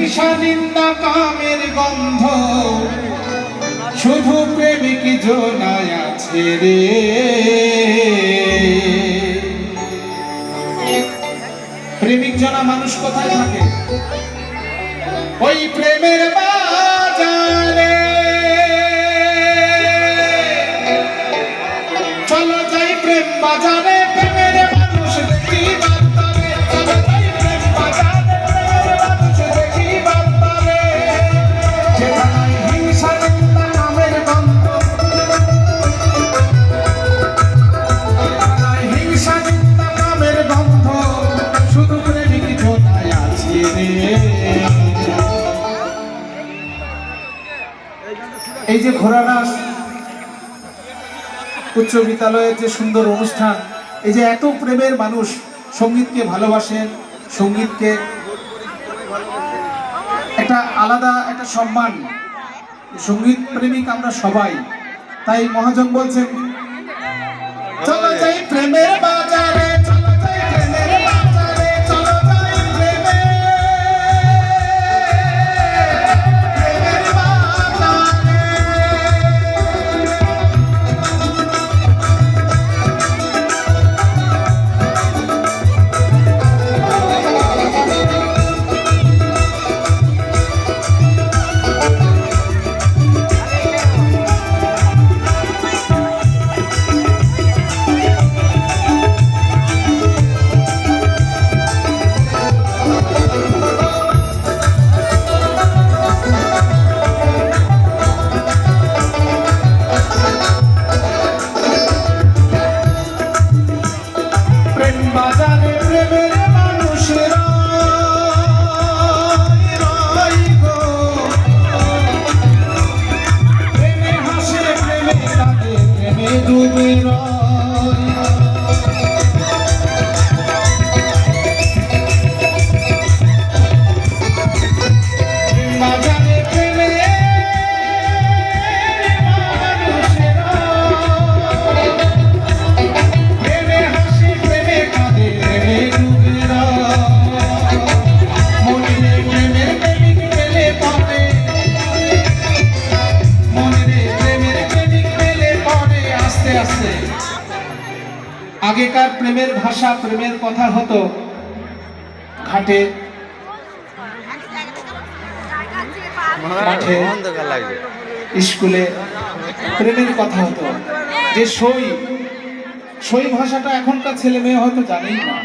হিংসা নিন্দা কামের গন্ধ শুধু প্রেমিক জনায় আছে রে। প্রেমিক জনা মানুষ কোথায় থাকে? ওই প্রেমের বাজারে। চলো যাই প্রেম বাজারে, প্রেমের মানুষ দেখি বাজারে। চলো যাই প্রেম বাজারে, প্রেমের মানুষ দেখি বাজারে। যেখানে হিংসা নিন্দা কামের গন্ধ, হিংসা নিন্দা কামের গন্ধ শুধু প্রেমিক জনায় আছে রে। এই যে ঘোড়ানাচ উচ্চ বিদ্যালয়ের যে সুন্দর অনুষ্ঠান, এই যে এত প্রেমের মানুষ সঙ্গীতকে ভালোবাসেন, সঙ্গীতকে একটা আলাদা একটা সম্মান, সঙ্গীত প্রেমিক আমরা সবাই। তাই মহাজন বলছেন চলো যাই প্রেমের বাজারে, চলো যাই প্রেমের বাজারে, চলো যাই প্রেমের বাজারে। বাজারে প্রেমের মানুষেরা প্রেমে হাসে, প্রেমে কাঁদে, প্রেমে ডুবে বাজারে প্রেমে মানুষেরা প্রেমে হাসি, প্রেমে কাঁদে, প্রেমে ডুবে মনে প্রেমের প্রেমিক পেলে পরে, মনে প্রেমের প্রেমিক পেলে পরে আস্তে আস্তে। আগেকার প্রেমের ভাষা, প্রেমের কথা হতো ঘাটে, মাঠে, স্কুলে প্রেমের কথা হতো। যে সই ভাষাটা এখনকার ছেলে মেয়ে হয়তো জানেই না।